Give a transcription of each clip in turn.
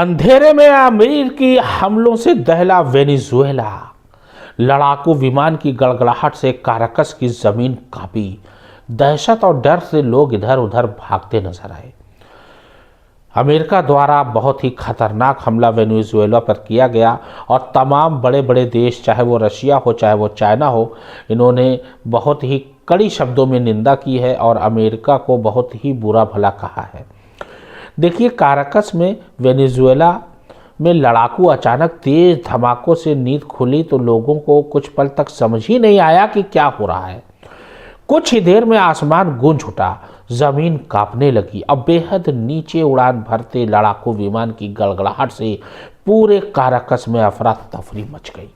अंधेरे में अमेरिकी हमलों से दहला वेनेजुएला। लड़ाकू विमान की गड़गड़ाहट से काराकस की जमीन कांपी। दहशत और डर से लोग इधर उधर भागते नजर आए। अमेरिका द्वारा बहुत ही खतरनाक हमला वेनेजुएला पर किया गया और तमाम बड़े बड़े देश, चाहे वो रशिया हो चाहे वो चाइना हो, इन्होंने बहुत ही कड़ी शब्दों में निंदा की है और अमेरिका को बहुत ही बुरा भला कहा है। देखिए, काराकस में वेनेजुएला में लड़ाकू अचानक तेज धमाकों से नींद खुली तो लोगों को कुछ पल तक समझ ही नहीं आया कि क्या हो रहा है। कुछ ही देर में आसमान गूंज उठा, जमीन कांपने लगी। अब बेहद नीचे उड़ान भरते लड़ाकू विमान की गड़गड़ाहट से पूरे काराकस में अफरा तफरी मच गई।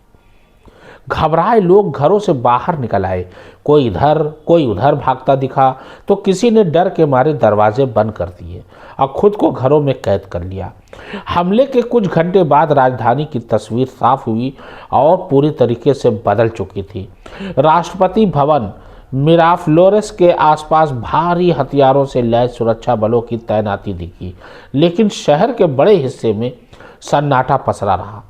घबराए लोग घरों से बाहर निकल आए। कोई इधर कोई उधर भागता दिखा तो किसी ने डर के मारे दरवाजे बंद कर दिए और खुद को घरों में कैद कर लिया। हमले के कुछ घंटे बाद राजधानी की तस्वीर साफ हुई और पूरी तरीके से बदल चुकी थी। राष्ट्रपति भवन मिराफ्लोरेस के आसपास भारी हथियारों से लैस सुरक्षा बलों की तैनाती दिखी, लेकिन शहर के बड़े हिस्से में सन्नाटा पसरा रहा।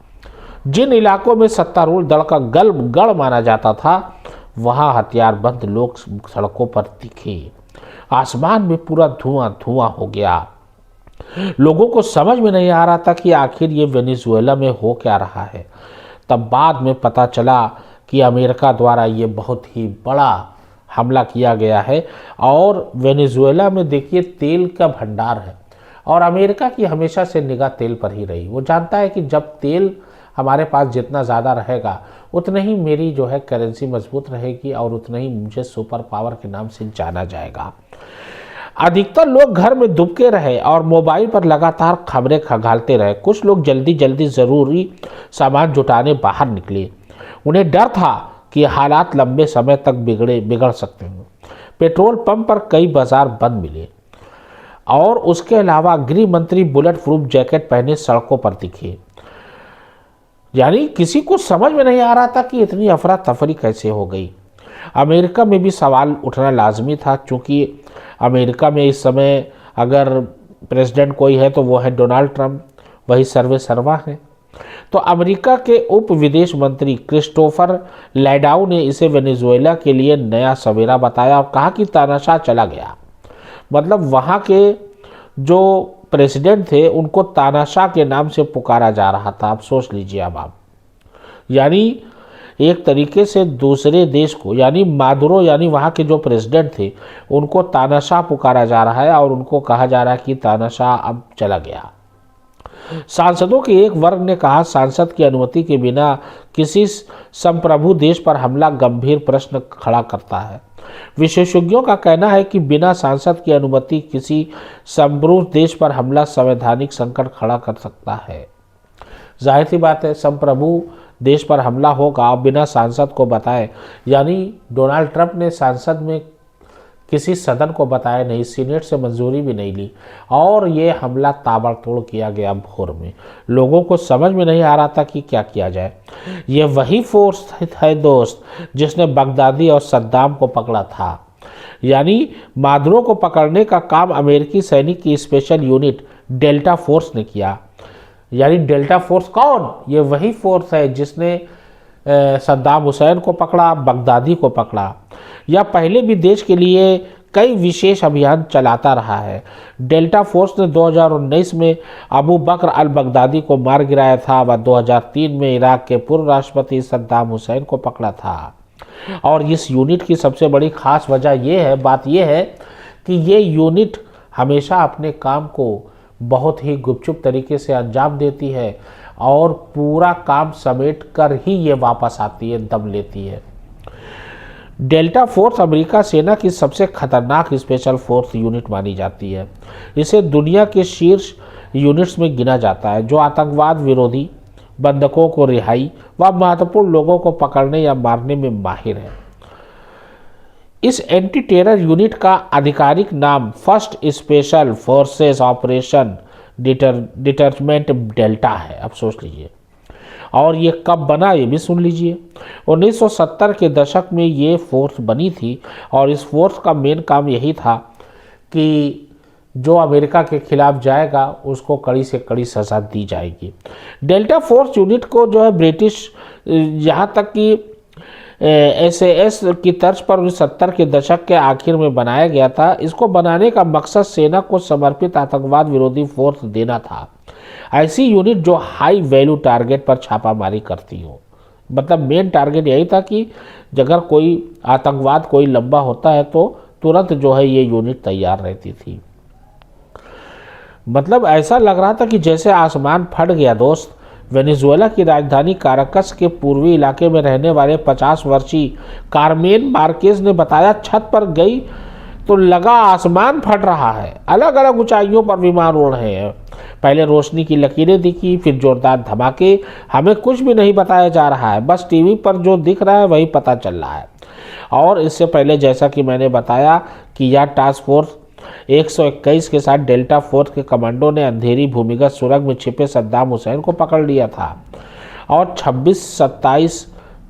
जिन इलाकों में सत्तारूढ़ दल का गढ़ माना जाता था, वहां हथियारबंद लोग सड़कों पर दिखे। आसमान में पूरा धुआं धुआं हो गया। लोगों को समझ में नहीं आ रहा था कि आखिर ये वेनेजुएला में हो क्या रहा है। तब बाद में पता चला कि अमेरिका द्वारा ये बहुत ही बड़ा हमला किया गया है। और वेनेजुएला में देखिए, तेल का भंडार है और अमेरिका की हमेशा से निगाह तेल पर ही रही। वो जानता है कि जब तेल हमारे पास जितना ज़्यादा रहेगा उतना ही मेरी जो है करेंसी मजबूत रहेगी और उतना ही मुझे सुपर पावर के नाम से जाना जाएगा। अधिकतर लोग घर में दुबके रहे और मोबाइल पर लगातार खबरें खंगालते रहे। कुछ लोग जल्दी जल्दी ज़रूरी सामान जुटाने बाहर निकले। उन्हें डर था कि हालात लंबे समय तक बिगड़ सकते हैं। पेट्रोल पंप पर कई बाजार बंद मिले और उसके अलावा गृह मंत्री बुलेट प्रूफ जैकेट पहने सड़कों पर दिखे। यानी किसी को समझ में नहीं आ रहा था कि इतनी अफरा तफरी कैसे हो गई। अमेरिका में भी सवाल उठना लाजमी था, क्योंकि अमेरिका में इस समय अगर प्रेसिडेंट कोई है तो वो है डोनाल्ड ट्रंप, वही सर्वे सर्वा है। तो अमेरिका के उप विदेश मंत्री क्रिस्टोफर लैडाउ ने इसे वेनेजुएला के लिए नया सवेरा बताया और कहा कि तानाशाह चला गया। मतलब वहाँ के जो प्रेसिडेंट थे उनको तानाशाह के नाम से पुकारा जा रहा था। आप सोच लीजिए अब आप, यानी एक तरीके से दूसरे देश को, यानी मादुरो यानी वहाँ के जो प्रेसिडेंट थे उनको तानाशाह पुकारा जा रहा है और उनको कहा जा रहा है कि तानाशाह अब चला गया। सांसदों के एक वर्ग ने कहा, सांसद की अनुमति के बिना किसी संप्रभु देश पर हमला गंभीर प्रश्न खड़ा करता है। विशेषज्ञों का कहना है कि बिना सांसद की अनुमति किसी संप्रभु देश पर हमला संवैधानिक संकट खड़ा कर सकता है। जाहिर सी बात है, संप्रभु देश पर हमला होगा और बिना सांसद को बताए, यानी डोनाल्ड ट्रंप ने सांसद में किसी सदन को बताया नहीं, सीनेट से मंजूरी भी नहीं ली और ये हमला ताबड़तोड़ किया गया भोर में। लोगों को समझ में नहीं आ रहा था कि क्या किया जाए। ये वही फोर्स है दोस्त जिसने बगदादी और सद्दाम को पकड़ा था। यानी मादुरो को पकड़ने का काम अमेरिकी सैनिक की स्पेशल यूनिट डेल्टा फोर्स ने किया। यानी डेल्टा फोर्स कौन? ये वही फोर्स है जिसने सद्दाम हुसैन को पकड़ा, बगदादी को पकड़ा, या पहले भी देश के लिए कई विशेष अभियान चलाता रहा है। डेल्टा फोर्स ने 2019 में अबू बकर अल बगदादी को मार गिराया था व 2003 में इराक के पूर्व राष्ट्रपति सद्दाम हुसैन को पकड़ा था। और इस यूनिट की सबसे बड़ी खास बात यह है कि ये यूनिट हमेशा अपने काम को बहुत ही गुपचुप तरीके से अंजाम देती है और पूरा काम समेट कर ही ये वापस आती है, दम लेती है। डेल्टा फोर्स अमेरिका सेना की सबसे खतरनाक स्पेशल फोर्स यूनिट मानी जाती है। इसे दुनिया के शीर्ष यूनिट्स में गिना जाता है, जो आतंकवाद विरोधी, बंधकों को रिहाई व महत्वपूर्ण लोगों को पकड़ने या मारने में माहिर है। इस एंटी टेरर यूनिट का आधिकारिक नाम first special forces operation determent delta है। अब सोच लीजिए। और ये कब बना ये भी सुन लीजिए। 1970 के दशक में ये फोर्स बनी थी और इस फोर्स का मेन काम यही था कि जो अमेरिका के खिलाफ जाएगा उसको कड़ी से कड़ी सज़ा दी जाएगी। डेल्टा फोर्स यूनिट को जो है ब्रिटिश यहाँ तक कि SAS की तर्ज पर 1970 के दशक के आखिर में बनाया गया था। इसको बनाने का मकसद सेना को समर्पित आतंकवाद विरोधी फोर्स देना था, ऐसी यूनिट जो हाई वैल्यू टारगेट पर छापामारी करती हो। मतलब मेन टारगेट यही था कि अगर कोई आतंकवाद कोई लंबा होता है तो तुरंत जो है ये यूनिट तैयार रहती थी। मतलब ऐसा लग रहा था कि जैसे आसमान फट गया दोस्त। वेनेजुएला की राजधानी काराकस के पूर्वी इलाके में रहने वाले 50 वर्षीय कार्मेन मार्केज ने बताया, छत पर गई तो लगा आसमान फट रहा है, अलग अलग ऊंचाइयों पर विमान उड़ रहे हैं। पहले रोशनी की लकीरें दिखी, फिर जोरदार धमाके। हमें कुछ भी नहीं बताया जा रहा है, बस टीवी पर जो दिख रहा है वही पता चल रहा है। और इससे पहले जैसा कि मैंने बताया कि यह टास्क फोर्स 121 के साथ डेल्टा फोर्स के कमांडो ने अंधेरी भूमिगत सुरंग में छिपे सद्दाम हुसैन को पकड़ लिया था और 26-27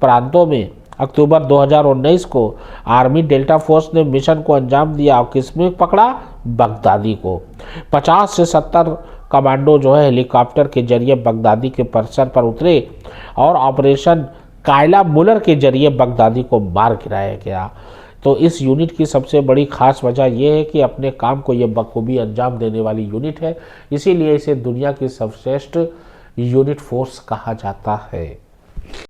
प्रांतों में अक्टूबर 2019 को आर्मी डेल्टा फोर्स ने मिशन को अंजाम दिया और किसमें पकड़ा? बगदादी को। 50 से 70 कमांडो जो है हेलीकॉप्टर के जरिए बगदादी के परिसर पर उतरे और ऑपरेशन कायला मुलर के जरिए बगदादी को मार गिराया गया। तो इस यूनिट की सबसे बड़ी खास वजह यह है कि अपने काम को ये बखूबी अंजाम देने वाली यूनिट है, इसीलिए इसे दुनिया की सर्वश्रेष्ठ यूनिट फोर्स कहा जाता है।